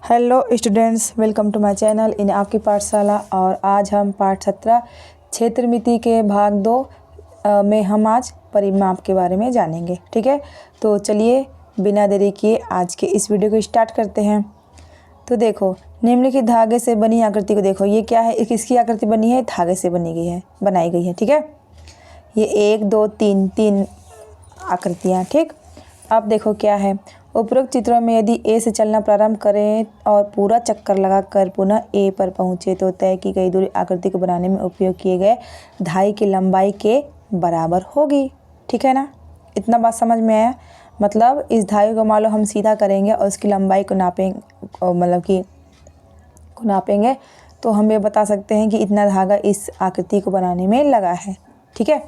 Hello students, welcome to my channel in आपकी पाठशाला। और आज हम पाठ 17 क्षेत्रमिति के भाग 2 में हम आज परिमाप के बारे में जानेंगे। ठीक है, तो चलिए बिना देरी किए आज के इस वीडियो को स्टार्ट करते हैं। तो देखो, निम्नलिखित धागे से बनी आकृति को देखो। ये क्या है? किसकी आकृति बनी है? धागे से बनाई गई है। ठीक है, ये 1 2 3 आकृतियाँ। ठीक, अब देखो क्या है। उपरोक्त चित्रों में यदि ए से चलना प्रारंभ करें और पूरा चक्कर लगाकर पुनः ए पर पहुँचे तो तय की गई दूरी आकृति को बनाने में उपयोग किए गए धागे की लंबाई के बराबर होगी। ठीक है ना, इतना बात समझ में आया? मतलब इस धागे को मान लो हम सीधा करेंगे और उसकी लंबाई को नापेंगे तो हम ये बता सकते हैं कि इतना धागा इस आकृति को बनाने में लगा है। ठीक है,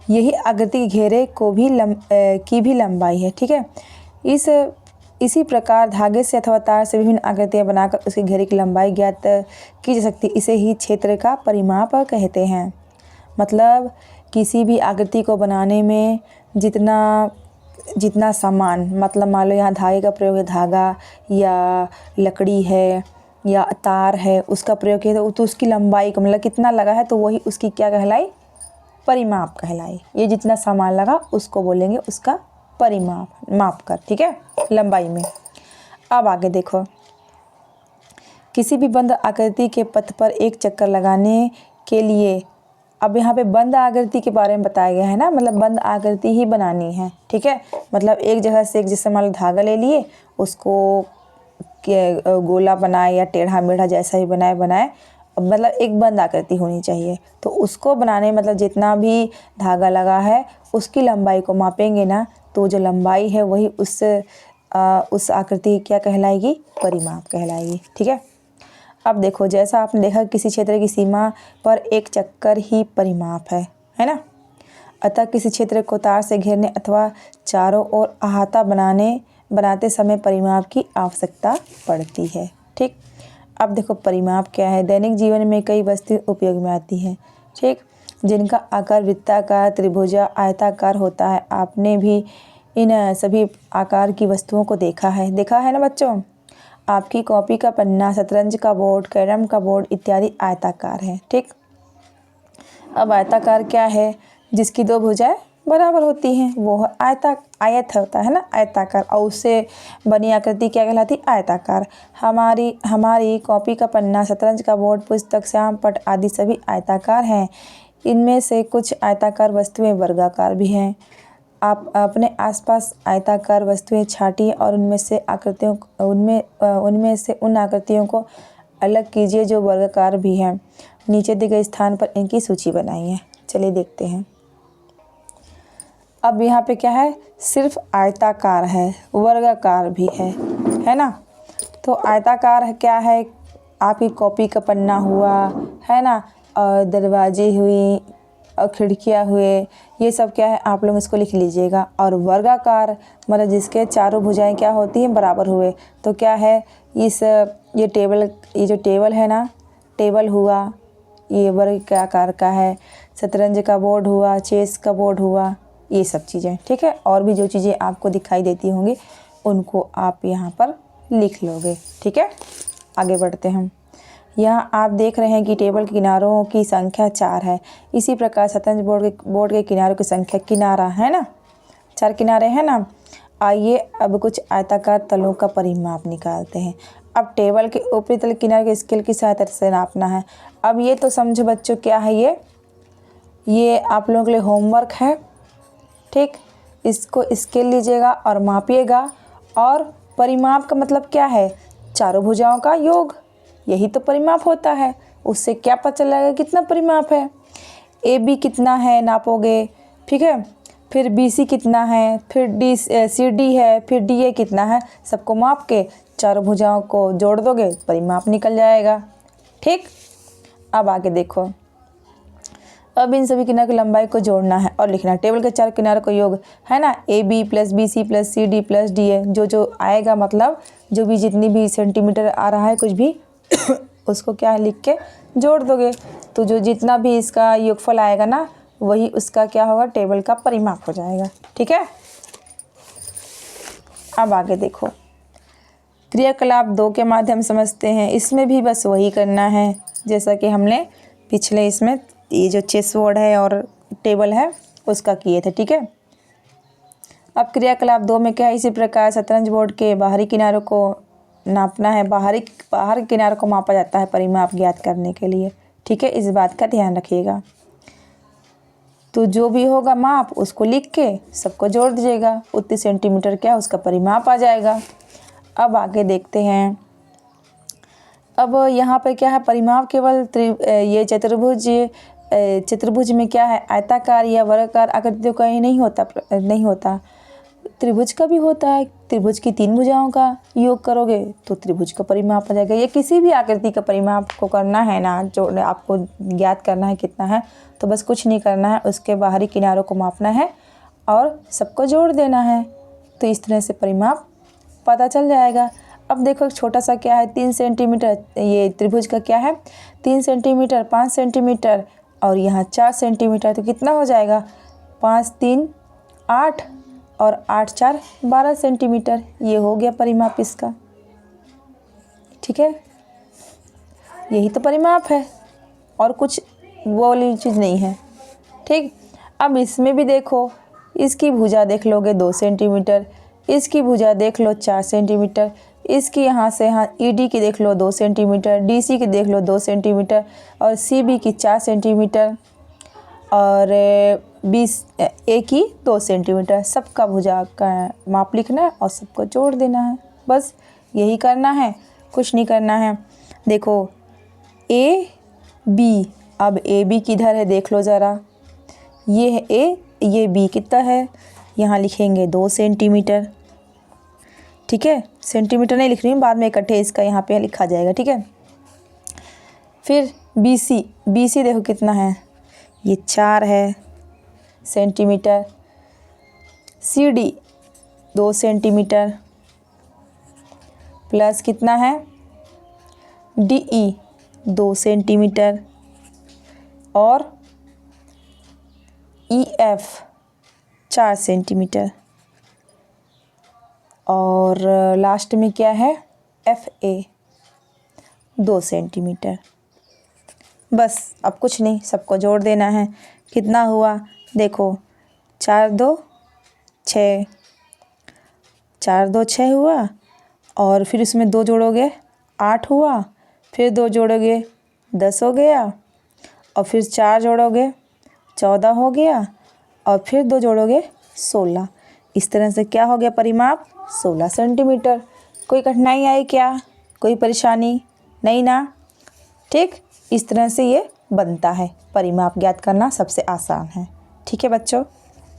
यही आकृति के घेरे को की भी लंबाई है। ठीक है, इसी प्रकार धागे से अथवा तार से विभिन्न आकृतियाँ बनाकर उसके घेरे की लंबाई ज्ञात की जा सकती। इसे ही क्षेत्र का परिमाप कहते हैं। मतलब किसी भी आकृति को बनाने में जितना सामान, मतलब मान लो यहाँ धागे का प्रयोग है, धागा या लकड़ी है या तार है, उसका प्रयोग किया तो उसकी लंबाई को मतलब कितना लगा है तो वही उसकी क्या कहलाई? परिमाप कहलाई। ये जितना सामान लगा उसको बोलेंगे उसका परिमाप, माप कर। ठीक है, लंबाई में। अब आगे देखो, किसी भी बंद आकृति के पथ पर एक चक्कर लगाने के लिए, अब यहाँ पे बंद आकृति के बारे में बताया गया है ना, मतलब बंद आकृति ही बनानी है। ठीक है, मतलब एक जगह से एक, जैसे मान लो धागा ले लिए, उसको गोला बनाए या टेढ़ा मेढ़ा जैसा ही बनाए, मतलब एक बंद आकृति होनी चाहिए। तो उसको बनाने मतलब जितना भी धागा लगा है उसकी लंबाई को मापेंगे ना, तो जो लंबाई है वही उस आकृति क्या कहलाएगी? परिमाप कहलाएगी। ठीक है, अब देखो, जैसा आपने देखा किसी क्षेत्र की सीमा पर एक चक्कर ही परिमाप है ना। अतः किसी क्षेत्र को तार से घेरने अथवा चारों ओर अहाता बनाते समय परिमाप की आवश्यकता पड़ती है। ठीक, अब देखो परिमाप क्या है। दैनिक जीवन में कई वस्तुएं उपयोग में आती हैं, ठीक, जिनका आकार वृत्ताकार, त्रिभुजा, आयताकार होता है। आपने भी इन सभी आकार की वस्तुओं को देखा है ना बच्चों। आपकी कॉपी का पन्ना, शतरंज का बोर्ड, कैरम का बोर्ड इत्यादि आयताकार है। ठीक, अब आयताकार क्या है? जिसकी दो भुजाएं बराबर होती हैं वो आयत होता है ना, आयताकार। और उससे बनी आकृति क्या कहलाती? आयताकार। हमारी कॉपी का पन्ना, शतरंज का बोर्ड, पुस्तक, श्याम पट आदि सभी आयताकार हैं। इनमें से कुछ आयताकार वस्तुएं वर्गाकार भी हैं। आप अपने आसपास आयताकार वस्तुएं छांटिए और उनमें से उन आकृतियों को अलग कीजिए जो वर्गाकार भी हैं। नीचे दिए गए स्थान पर इनकी सूची बनाइए। चलिए देखते हैं। अब यहाँ पे क्या है? सिर्फ आयताकार है, वर्गाकार भी है ना। तो आयताकार क्या है? आपकी कॉपी का पन्ना हुआ, है ना, और दरवाजे हुई और खिड़कियाँ हुए, ये सब क्या है? आप लोग इसको लिख लीजिएगा। और वर्गाकार मतलब जिसके चारों भुजाएं क्या होती हैं? बराबर हुए। तो क्या है? ये जो टेबल है ना, टेबल हुआ, ये वर्ग के आकार का है। शतरंज का बोर्ड हुआ, चेस का बोर्ड हुआ, ये सब चीज़ें। ठीक है, और भी जो चीज़ें आपको दिखाई देती होंगी उनको आप यहाँ पर लिख लोगे। ठीक है, आगे बढ़ते हैं। यहाँ आप देख रहे हैं कि टेबल के किनारों की संख्या 4 है। इसी प्रकार शतरंज बोर्ड के किनारों की संख्या, किनारा है ना, 4 किनारे हैं ना। आइए अब कुछ आयताकार तलों का परिमाप निकालते हैं। अब टेबल के ऊपरी तल किनारे के स्केल की सहायता से नापना है। अब ये तो समझो बच्चों क्या है, ये आप लोगों के लिए होमवर्क है। ठीक, इसको स्केल लीजिएगा और मापिएगा। और परिमाप का मतलब क्या है? चारों भुजाओं का योग, यही तो परिमाप होता है। उससे क्या पता चलेगा कितना परिमाप है? ए बी कितना है नापोगे, ठीक है, फिर बी सी कितना है, फिर सी डी है, फिर डी ए कितना है, सबको माप के चारों भुजाओं को जोड़ दोगे, परिमाप निकल जाएगा। ठीक, अब आगे देखो। अब इन सभी किनारों की लंबाई को जोड़ना है और लिखना है। टेबल के 4 किनारों का योग है ना, A B plus B C plus C D plus D A, जो आएगा, मतलब जो भी जितनी भी सेंटीमीटर आ रहा है कुछ भी उसको क्या है? लिख के जोड़ दोगे तो जो जितना भी इसका योगफल आएगा ना, वही उसका क्या होगा? टेबल का परिमाप हो जाएगा। ठीक है, अब आगे देखो। क्रियाकलाप 2 के माध्यम समझते हैं। इसमें भी बस वही करना है जैसा कि हमने पिछले इसमें ये जो चेस बोर्ड है और टेबल है उसका किए थे। ठीक है, अब क्रियाकलाप 2 में क्या है, इसी प्रकार शतरंज बोर्ड के बाहरी किनारों को नापना है। बाहर के किनारों को मापा जाता है परिमाप ज्ञात करने के लिए। ठीक है, इस बात का ध्यान रखिएगा। तो जो भी होगा माप उसको लिख के सबको जोड़ दीजिएगा, उतने सेंटीमीटर क्या उसका परिमाप आ जाएगा। अब आगे देखते हैं। अब यहाँ पे क्या है, परिमाप केवल ये चतुर्भुज में क्या है, आयताकार या वर्गाकार आकृतियों का ही नहीं होता, त्रिभुज का भी होता है। त्रिभुज की 3 भुजाओं का योग करोगे तो त्रिभुज का परिमाप आ जाएगा। ये किसी भी आकृति का परिमाप को करना है ना, जो आपको ज्ञात करना है कितना है, तो बस कुछ नहीं करना है, उसके बाहरी किनारों को मापना है और सबको जोड़ देना है। तो इस तरह से परिमाप पता चल जाएगा। अब देखो एक छोटा सा क्या है, 3 सेंटीमीटर, ये त्रिभुज का क्या है 3 सेंटीमीटर, 5 सेंटीमीटर और यहाँ 4 सेंटीमीटर, तो कितना हो जाएगा 5 3 8 और 8 4 12 सेंटीमीटर। ये हो गया परिमाप इसका। ठीक है, यही तो परिमाप है और कुछ वो वाली चीज़ नहीं है। ठीक, अब इसमें भी देखो, इसकी भुजा देख लोगे 2 सेंटीमीटर, इसकी भुजा देख लो 4 सेंटीमीटर, इसकी यहाँ से यहाँ ईडी की देख लो 2 सेंटीमीटर, डीसी की देख लो 2 सेंटीमीटर और सीबी की 4 सेंटीमीटर और ए की 2 सेंटीमीटर। सबका भुजा का माप लिखना है और सबको जोड़ देना है, बस यही करना है, कुछ नहीं करना है। देखो ए बी, अब ए बी किधर है देख लो ज़रा, ये है ए, ये बी कितना है, यहाँ लिखेंगे 2 सेंटीमीटर। ठीक है, सेंटीमीटर नहीं लिख रही हूँ, बाद में इकट्ठे इसका यहाँ पे लिखा जाएगा। ठीक है, फिर बी सी देखो कितना है, ये 4 है centimetre. C D 2 centimetre plus कितना है डी ई 2 सेंटीमीटर और ई एफ 4 सेंटीमीटर और लास्ट में क्या है एफ ए 2 सेंटीमीटर। बस अब कुछ नहीं, सबको जोड़ देना है। कितना हुआ देखो, 4 2 6, 4 2 6 हुआ और फिर इसमें 2 जोड़ोगे 8 हुआ, फिर 2 जोड़ोगे 10 हो गया और फिर 4 जोड़ोगे 14 हो गया और फिर 2 जोड़ोगे 16। इस तरह से क्या हो गया परिमाप 16 सेंटीमीटर। कोई कठिनाई आई क्या, कोई परेशानी नहीं ना। ठीक, इस तरह से ये बनता है, परिमाप ज्ञात करना सबसे आसान है। ठीक है बच्चों,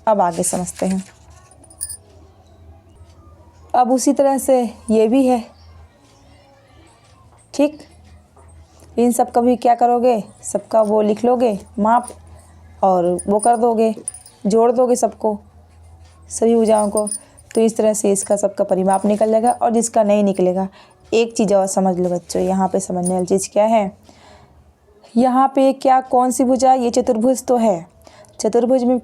अब आगे समझते हैं। अब उसी तरह से ये भी है। ठीक, इन सब का भी क्या करोगे, सबका वो लिख लोगे माप और वो कर दोगे, जोड़ दोगे सबको, सभी भुजाओं को। तो इस तरह से इसका सबका परिमाप निकल जाएगा। और जिसका नहीं निकलेगा, एक चीज़ और समझ लो बच्चों, यहाँ पे समझने वाली चीज़ क्या है, यहाँ पे क्या कौन सी भुजा, ये चतुर्भुज तो है। चतुर्भुज में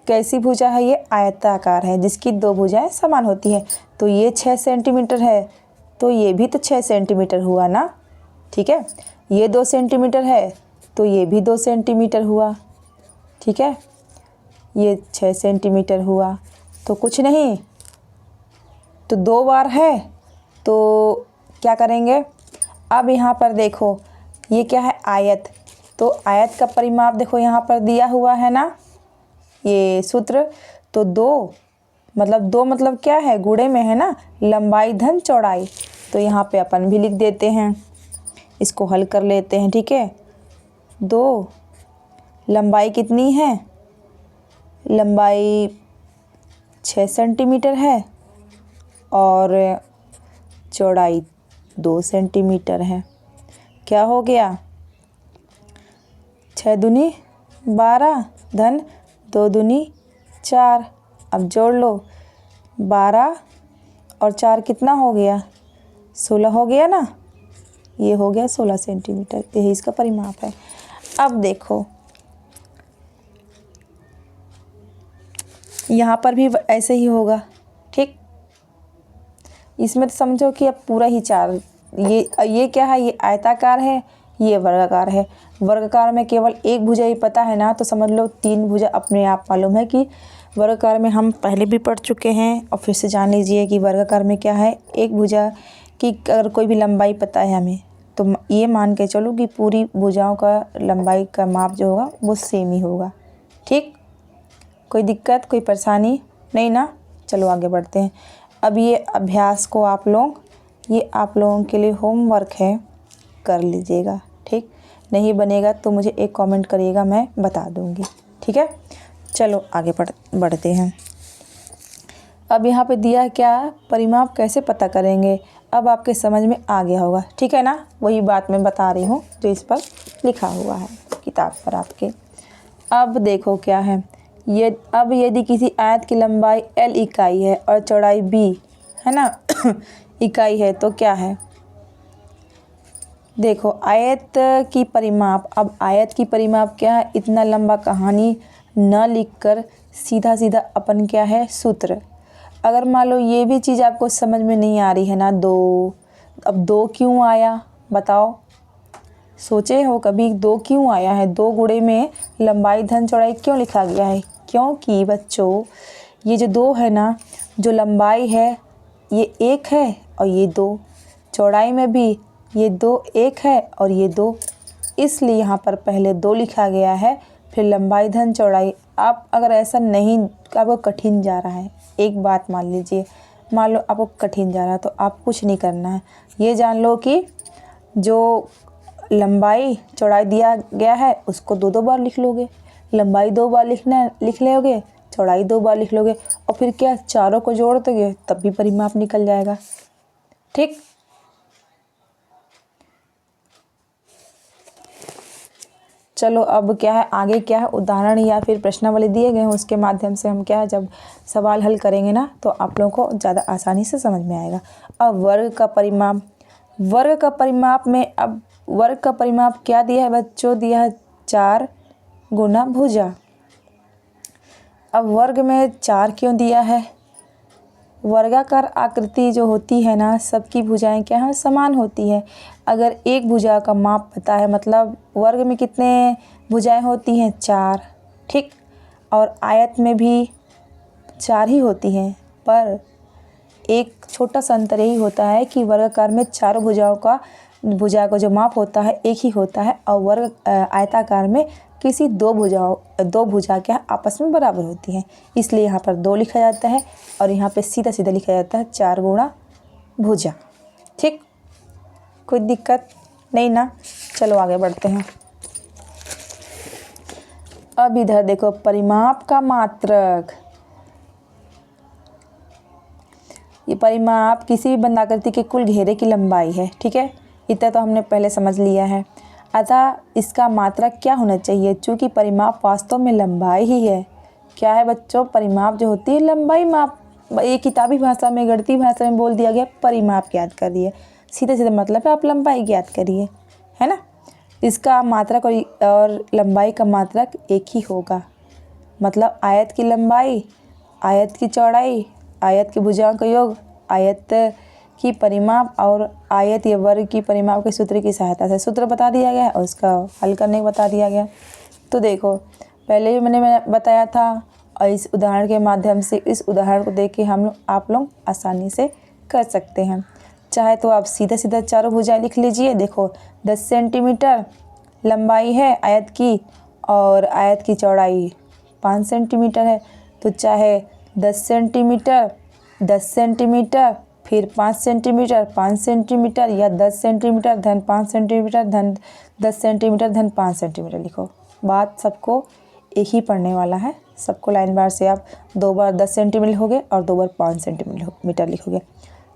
कैसी भुजा है, ये आयताकार है जिसकी 2 भुजाएं समान होती हैं। तो ये 6 सेंटीमीटर है तो ये भी तो 6 सेंटीमीटर हुआ ना। ठीक है, ये 2 सेंटीमीटर है तो ये भी 2 सेंटीमीटर हुआ। ठीक है, ये 6 सेंटीमीटर हुआ। तो कुछ नहीं, तो 2 बार है तो क्या करेंगे, अब यहाँ पर देखो ये क्या है आयत, तो आयत का परिमाप देखो यहाँ पर दिया हुआ है ना ये सूत्र। तो 2 मतलब क्या है, गुणे में है ना, लंबाई धन चौड़ाई। तो यहाँ पे अपन भी लिख देते हैं, इसको हल कर लेते हैं। ठीक है, 2 लंबाई कितनी है, लंबाई 6 सेंटीमीटर है और चौड़ाई 2 सेंटीमीटर है। क्या हो गया, 6 दूनी 12 धन 2 दूनी 4। अब जोड़ लो, 12 और 4 कितना हो गया, 16 हो गया ना। ये हो गया 16 सेंटीमीटर, यही इसका परिमाप है। अब देखो यहाँ पर भी ऐसे ही होगा। ठीक, इसमें तो समझो कि अब पूरा ही 4, ये क्या है, ये आयताकार है, ये वर्गाकार है। वर्गाकार में केवल एक भुजा ही पता है ना, तो समझ लो 3 भुजा अपने आप मालूम है कि वर्गाकार में हम पहले भी पढ़ चुके हैं। और फिर से जान लीजिए कि वर्गाकार में क्या है, एक भुजा की अगर कोई भी लंबाई पता है हमें, तो ये मान के चलो कि पूरी भुजाओं का लंबाई का माप जो होगा वो सेम ही होगा। ठीक, कोई दिक्कत, कोई परेशानी नहीं ना। चलो आगे बढ़ते हैं। अब ये अभ्यास को आप लोगों के लिए होमवर्क है, कर लीजिएगा। ठीक, नहीं बनेगा तो मुझे एक कमेंट करिएगा, मैं बता दूंगी। ठीक है, चलो आगे बढ़ते हैं। अब यहाँ पे दिया क्या, परिमाप कैसे पता करेंगे, अब आपके समझ में आ गया होगा। ठीक है ना, वही बात मैं बता रही हूँ जो इस पर लिखा हुआ है किताब पर आपके। अब देखो क्या है, अब यदि किसी आयत की लंबाई l इकाई है और चौड़ाई b है ना इकाई है, तो क्या है, देखो आयत की परिमाप। अब आयत की परिमाप क्या है, इतना लंबा कहानी न लिखकर सीधा सीधा अपन क्या है, सूत्र। अगर मान लो ये भी चीज़ आपको समझ में नहीं आ रही है ना, 2, अब 2 क्यों आया बताओ, सोचे हो कभी 2 क्यों आया है, 2 गुणे में लंबाई धन चौड़ाई क्यों लिखा गया है? क्योंकि बच्चों ये जो 2 है ना, जो लंबाई है ये 1 है और ये 2, चौड़ाई में भी ये 2 1 है और ये 2, इसलिए यहाँ पर पहले 2 लिखा गया है, फिर लंबाई धन चौड़ाई। आप अगर ऐसा नहीं, आपको कठिन जा रहा है, एक बात मान लीजिए, मान लो आपको कठिन जा रहा है, तो आप कुछ नहीं करना है, ये जान लो कि जो लंबाई चौड़ाई दिया गया है उसको 2 बार लिख लोगे, लंबाई 2 बार लिख लोगे, चौड़ाई 2 बार लिख लोगे, और फिर क्या चारों को जोड़ दोगे तब भी परिमाप निकल जाएगा। ठीक, चलो अब क्या है, आगे क्या है, उदाहरण या फिर प्रश्नावली दिए गए हैं, उसके माध्यम से हम क्या है, जब सवाल हल करेंगे ना तो आप लोगों को ज़्यादा आसानी से समझ में आएगा। अब वर्ग का परिमाप, वर्ग का परिमाप में, अब वर्ग का परिमाप क्या दिया है बच्चों, दिया है 4 गुना भुजा। अब वर्ग में 4 क्यों दिया है, वर्गाकार आकृति जो होती है ना, सबकी भुजाएं क्या है, समान होती है। अगर एक भुजा का माप पता है, मतलब वर्ग में कितने भुजाएं होती हैं, 4। ठीक, और आयत में भी 4 ही होती हैं, पर एक छोटा सा अंतर यही होता है कि वर्गाकार में 4 भुजा का जो माप होता है एक ही होता है, और आयताकार में किसी 2 भुजा क्या आपस में बराबर होती हैं, इसलिए यहाँ पर 2 लिखा जाता है और यहाँ पे सीधा सीधा लिखा जाता है 4 गुणा भुजा। ठीक, कोई दिक्कत नहीं ना। चलो आगे बढ़ते हैं। अब इधर देखो, परिमाप का मात्रक। ये परिमाप किसी भी बंद आकृति के कुल घेरे की लंबाई है। ठीक है, इतना तो हमने पहले समझ लिया है। अतः इसका मात्रक क्या होना चाहिए, चूँकि परिमाप वास्तव में लंबाई ही है। क्या है बच्चों, परिमाप जो होती है लंबाई माप। ये किताबी भाषा में, गणितीय भाषा में बोल दिया गया परिमाप ज्ञात करिए, सीधे सीधे मतलब है आप लंबाई ज्ञात करिए, है ना। इसका मात्रक और लंबाई का मात्रक एक ही होगा, मतलब आयत की लंबाई, आयत की चौड़ाई, आयत की भुजाओं का योग, आयत की परिमाप और आयत या वर्ग की परिमाप के सूत्र की सहायता से सूत्र बता दिया गया और उसका हल करने को बता दिया गया। तो देखो पहले भी मैंने बताया था, और इस उदाहरण के माध्यम से, इस उदाहरण को देख के आप लोग आसानी से कर सकते हैं। चाहे तो आप सीधा सीधा चारों भुजाएं लिख लीजिए। देखो 10 सेंटीमीटर लंबाई है आयत की और आयत की चौड़ाई 5 सेंटीमीटर है, तो चाहे 10 सेंटीमीटर 10 सेंटीमीटर फिर 5 सेंटीमीटर 5 सेंटीमीटर या 10 सेंटीमीटर धन 5 सेंटीमीटर धन 10 सेंटीमीटर धन 5 सेंटीमीटर लिखो। बात सबको एक ही पढ़ने वाला है, सबको लाइन बार से आप 2 बार 10 सेंटीमीटर लिखोगे और 2 बार 5 सेंटीमीटर लिखोगे,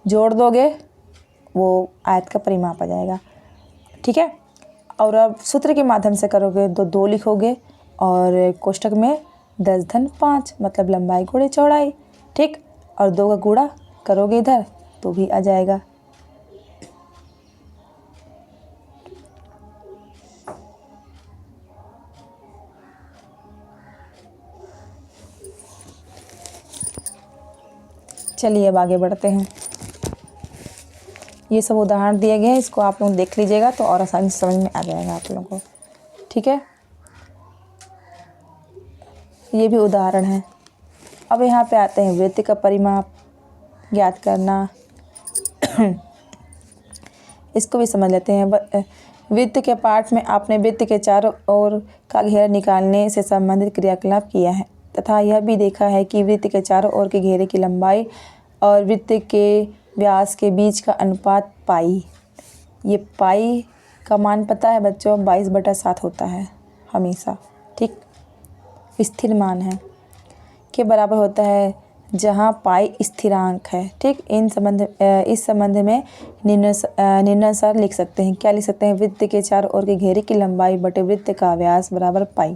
जोड़ दोगे वो आयत का परिमाप आ जाएगा। ठीक है, और अब सूत्र के माध्यम से करोगे तो 2 लिखोगे और कोष्ठक में 10 धन 5 मतलब लंबाई गुणे चौड़ाई। ठीक, और 2 का गुणा करोगे इधर तो भी आ जाएगा। चलिए अब आगे बढ़ते हैं। ये सब उदाहरण दिए गए हैं, इसको आप लोग देख लीजिएगा तो और आसानी से समझ में आ जाएगा आप लोगों को। ठीक है, ये भी उदाहरण है। अब यहाँ पे आते हैं वृत्त का परिमाप ज्ञात करना। इसको भी समझ लेते हैं। वृत्त के पाठ में आपने वृत्त के चारों ओर का घेरा निकालने से संबंधित क्रियाकलाप किया है तथा यह भी देखा है कि वृत्त के चारों ओर के घेरे की लंबाई और वृत्त के व्यास के बीच का अनुपात पाई। ये पाई का मान पता है बच्चों, 22/7 होता है हमेशा। ठीक, स्थिर मान है के बराबर होता है जहाँ पाई स्थिरांक है। ठीक, इस संबंध में निम्नानुसार लिख सकते हैं। क्या लिख सकते हैं? वृत्त के चारों ओर के घेरे की लंबाई बटे वृत्त का व्यास बराबर पाई।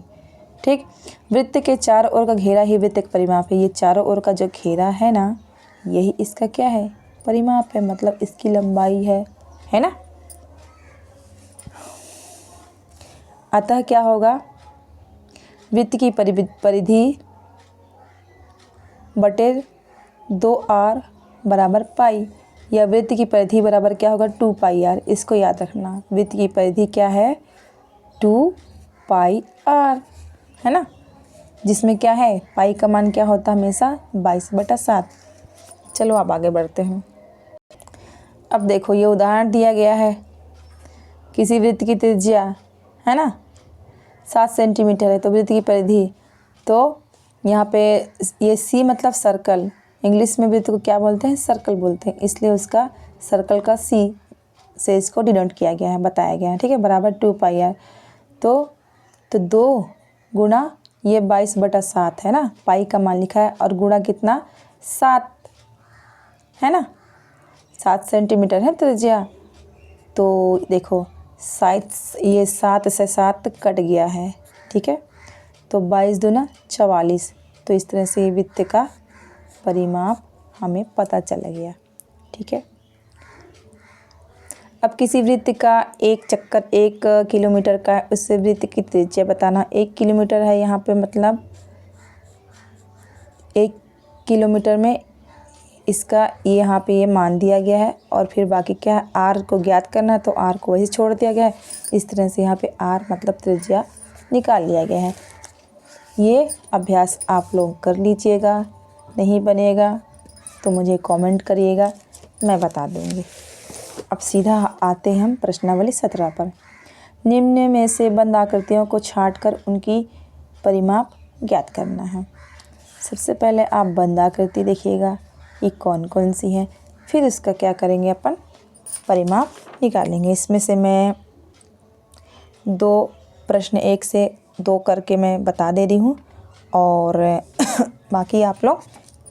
ठीक, वृत्त के चारों ओर का घेरा ही वृत्त का परिमाप है। ये चारों ओर का जो घेरा है ना, यही इसका क्या है? परिमाप है, मतलब इसकी लंबाई है ना। अतः क्या होगा? वृत्त की परिधि बटे 2r बराबर पाई, या वृत्त की परिधि बराबर क्या होगा? 2πr। इसको याद रखना, वृत्त की परिधि क्या है? 2πr, है ना, जिसमें क्या है? पाई का मान क्या होता है हमेशा? 22/7। चलो अब आगे बढ़ते हैं। अब देखो ये उदाहरण दिया गया है, किसी वृत्त की त्रिज्या है ना 7 सेंटीमीटर है, तो वृत्त की परिधि, तो यहाँ पे ये सी मतलब सर्कल, इंग्लिश में वृत्त को क्या बोलते हैं? सर्कल बोलते हैं, इसलिए उसका सर्कल का सी से इसको डिनोट किया गया है, बताया गया है। ठीक है, बराबर 2πr। तो 2 गुणा ये 22/7 है ना, पाई का मान लिखा है, और गुणा कितना? 7 है ना, 7 सेंटीमीटर है त्रिज्या। तो देखो ये 7 से 7 कट गया है। ठीक है, तो 22 दूना 44। तो इस तरह से वृत्त का परिमाप हमें पता चल गया। ठीक है, अब किसी वृत्त का एक चक्कर 1 किलोमीटर का, उससे वृत्त की त्रिज्या बताना। 1 किलोमीटर है यहाँ पे, मतलब 1 किलोमीटर में इसका यहाँ पे ये मान दिया गया है, और फिर बाकी क्या है? आर को ज्ञात करना है, तो आर को वही छोड़ दिया गया है। इस तरह से यहाँ पे आर मतलब त्रिज्या निकाल लिया गया है। ये अभ्यास आप लोग कर लीजिएगा, नहीं बनेगा तो मुझे कमेंट करिएगा, मैं बता दूँगी। अब सीधा आते हैं हम प्रश्नावली 17 पर। निम्न में से बंद आकृतियों को छांटकर उनकी परिमाप ज्ञात करना है। सबसे पहले आप बंद आकृति देखिएगा, ये कौन कौन सी है, फिर उसका क्या करेंगे? अपन परिमाप निकालेंगे। इसमें से मैं 2 प्रश्न 1 से 2 करके मैं बता दे रही हूँ, और बाकी आप लोग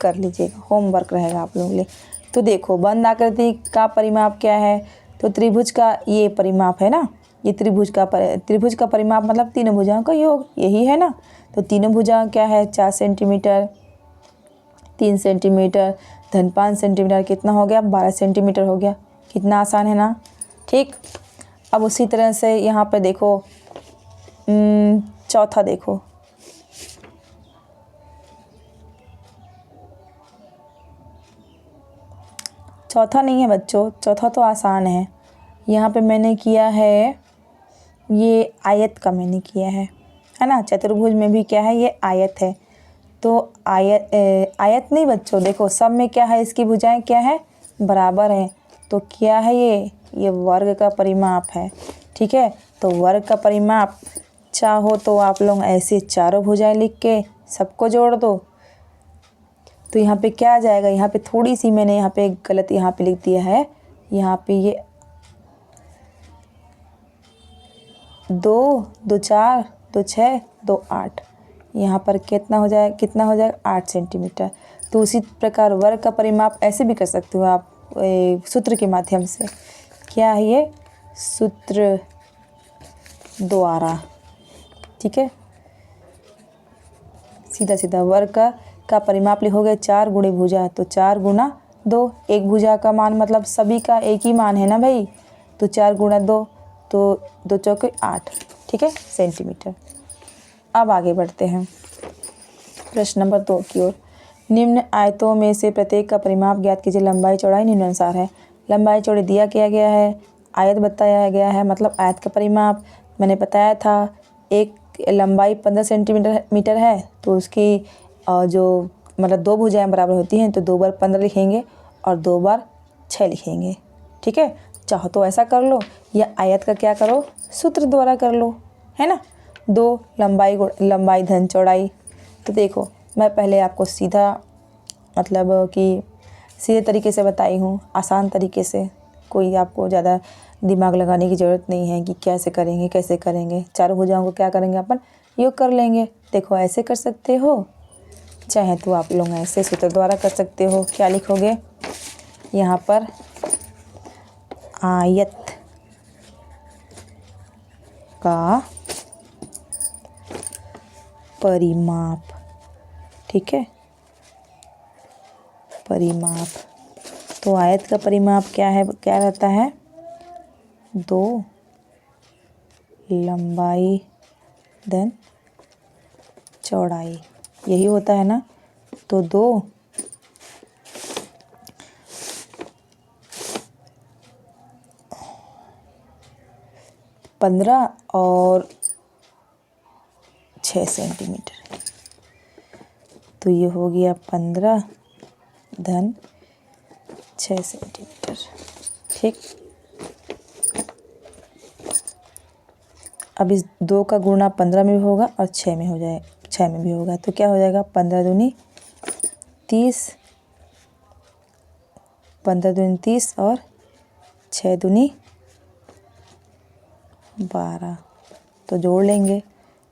कर लीजिएगा, होमवर्क रहेगा आप लोगों के लिए। तो देखो बंद आकृति का परिमाप क्या है? तो त्रिभुज का ये परिमाप है ना, ये त्रिभुज का परिमाप मतलब तीनों भुजाओं का योग, यही है ना। तो तीनों भुजाएं क्या है? 4 सेंटीमीटर, 3 सेंटीमीटर, धन 5 सेंटीमीटर, कितना हो गया? 12 सेंटीमीटर हो गया। कितना आसान है ना। ठीक, अब उसी तरह से यहाँ पे देखो चौथा देखो, चौथा नहीं है बच्चों, चौथा तो आसान है। यहाँ पे मैंने किया है, ये आयत का मैंने किया है ना। चतुर्भुज में भी क्या है? ये आयत है। तो आयत नहीं बच्चों, देखो सब में क्या है? इसकी भुजाएं क्या है? बराबर है। तो क्या है ये वर्ग का परिमाप है। ठीक है, तो वर्ग का परिमाप चाहो तो आप लोग ऐसे चारों भुजाएं लिख के सबको जोड़ दो, तो यहाँ पे क्या आ जाएगा? यहाँ पे थोड़ी सी मैंने यहाँ पे गलत यहाँ पे लिख दिया है। यहाँ पे ये 2 2 4 2 6 2 8, यहाँ पर कितना हो जाएगा? 8 सेंटीमीटर। तो उसी प्रकार वर्ग का परिमाप ऐसे भी कर सकते हो आप, सूत्र के माध्यम से। क्या है ये? सूत्र द्वारा। ठीक है, सीधा सीधा वर्ग का परिमाप लिखोगे 4 गुणे भुजा, तो 4 गुना 2, एक भुजा का मान मतलब सभी का एक ही मान है ना भाई, तो 4 गुणा 2, तो 2 चौके 8। ठीक है, सेंटीमीटर। अब आगे बढ़ते हैं प्रश्न नंबर 2 की ओर। निम्न आयतों में से प्रत्येक का परिमाप ज्ञात कीजिए। लंबाई चौड़ाई निम्नानुसार है। लंबाई चौड़ाई दिया किया गया है, आयत बताया गया है, मतलब आयत का परिमाप मैंने बताया था। एक लंबाई 15 सेंटीमीटर है तो उसकी जो मतलब 2 भुजाएं बराबर होती हैं तो 2 बार 15 लिखेंगे और 2 बार 6 लिखेंगे। ठीक है, चाहो तो ऐसा कर लो या आयत का क्या करो, सूत्र द्वारा कर लो, है ना। 2 लंबाई धन चौड़ाई। तो देखो मैं पहले आपको सीधा मतलब कि सीधे तरीके से बताई हूँ, आसान तरीके से, कोई आपको ज़्यादा दिमाग लगाने की ज़रूरत नहीं है कि कैसे करेंगे। चारों भुजाओं को क्या करेंगे अपन, योग कर लेंगे। देखो ऐसे कर सकते हो, चाहे तो आप लोग ऐसे सूत्र द्वारा कर सकते हो। क्या लिखोगे यहाँ पर, आयत का परिमाप। ठीक है, परिमाप। तो आयत का परिमाप क्या है, क्या रहता है, 2 लंबाई धन चौड़ाई, यही होता है ना। तो 2 15 और 6 सेंटीमीटर, तो ये हो गया 15 धन 6 सेंटीमीटर। ठीक, अब इस 2 का गुणा 15 में भी होगा और 6 में भी होगा, तो क्या हो जाएगा, 15 दूनी 30, 15 दूनी 30 और 6 दूनी 12। तो जोड़ लेंगे,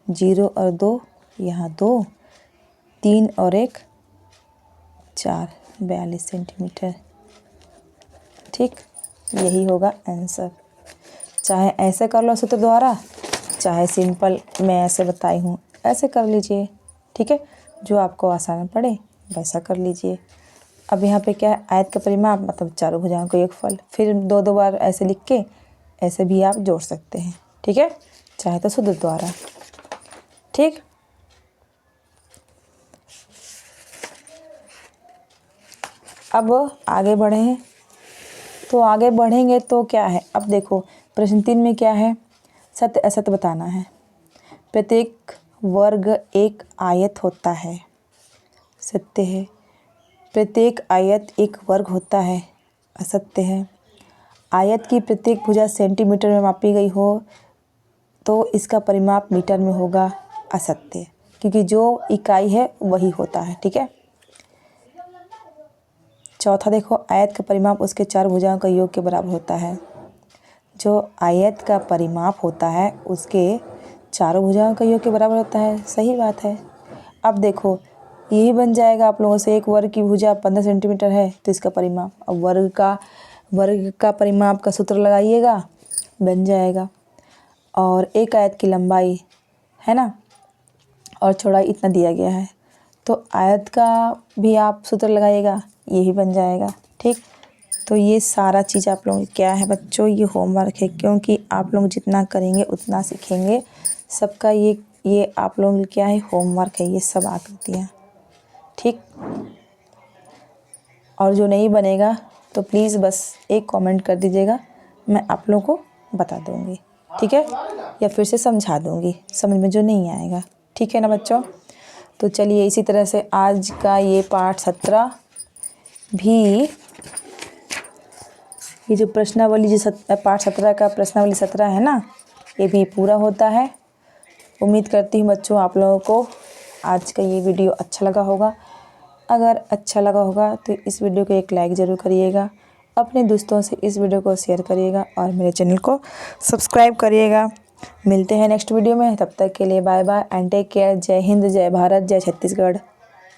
0 और 2 यहाँ 2, 3 और 1 4, 42 सेंटीमीटर। ठीक, यही होगा आंसर। चाहे ऐसे कर लो सूत्र द्वारा, चाहे सिंपल मैं ऐसे बताई हूँ ऐसे कर लीजिए। ठीक है, जो आपको आसान पड़े वैसा कर लीजिए। अब यहाँ पे क्या है, आयत का परिमाप मतलब चारों भुजाओं को एक फल, फिर 2 बार ऐसे लिख के ऐसे भी आप जोड़ सकते हैं। ठीक है, चाहे तो सूत्र द्वारा। ठीक, अब आगे बढ़ें। तो आगे बढ़ेंगे तो क्या है, अब देखो प्रश्न 3 में क्या है, सत्य असत्य बताना है। प्रत्येक वर्ग एक आयत होता है, सत्य है। प्रत्येक आयत एक वर्ग होता है, असत्य है। आयत की प्रत्येक भुजा सेंटीमीटर में मापी गई हो तो इसका परिमाप मीटर में होगा, असत्य, क्योंकि जो इकाई है वही होता है। ठीक है, चौथा देखो, आयत का परिमाप उसके 4 भुजाओं का योग के बराबर होता है। जो आयत का परिमाप होता है उसके चारों भुजाओं का योग के बराबर होता है, सही बात है। अब देखो यही बन जाएगा आप लोगों से, एक वर्ग की भुजा 15 सेंटीमीटर है तो इसका परिमाप, अब वर्ग का परिमाप का सूत्र लगाइएगा, बन जाएगा। और एक आयत की लंबाई है ना और चौड़ाई इतना दिया गया है, तो आयत का भी आप सूत्र लगाइएगा, यही बन जाएगा। ठीक, तो ये सारा चीज़ आप लोग क्या है बच्चों, ये होमवर्क है, क्योंकि आप लोग जितना करेंगे उतना सीखेंगे। सबका ये आप लोग क्या है, होमवर्क है, ये सब आकृतियाँ। ठीक, और जो नहीं बनेगा तो प्लीज़ बस एक कमेंट कर दीजिएगा, मैं आप लोगों को बता दूँगी। ठीक है, या फिर से समझा दूँगी समझ में जो नहीं आएगा। ठीक है ना बच्चों, तो चलिए इसी तरह से आज का ये पाठ 17 भी, ये जो प्रश्नावली जो पाठ 17 का प्रश्नावली 17 है ना, ये भी पूरा होता है। उम्मीद करती हूँ बच्चों आप लोगों को आज का ये वीडियो अच्छा लगा होगा। अगर अच्छा लगा होगा तो इस वीडियो को एक लाइक ज़रूर करिएगा, अपने दोस्तों से इस वीडियो को शेयर करिएगा और मेरे चैनल को सब्सक्राइब करिएगा। मिलते हैं नेक्स्ट वीडियो में, तब तक के लिए bye bye and take care. जय हिंद, जय भारत, जय छत्तीसगढ़।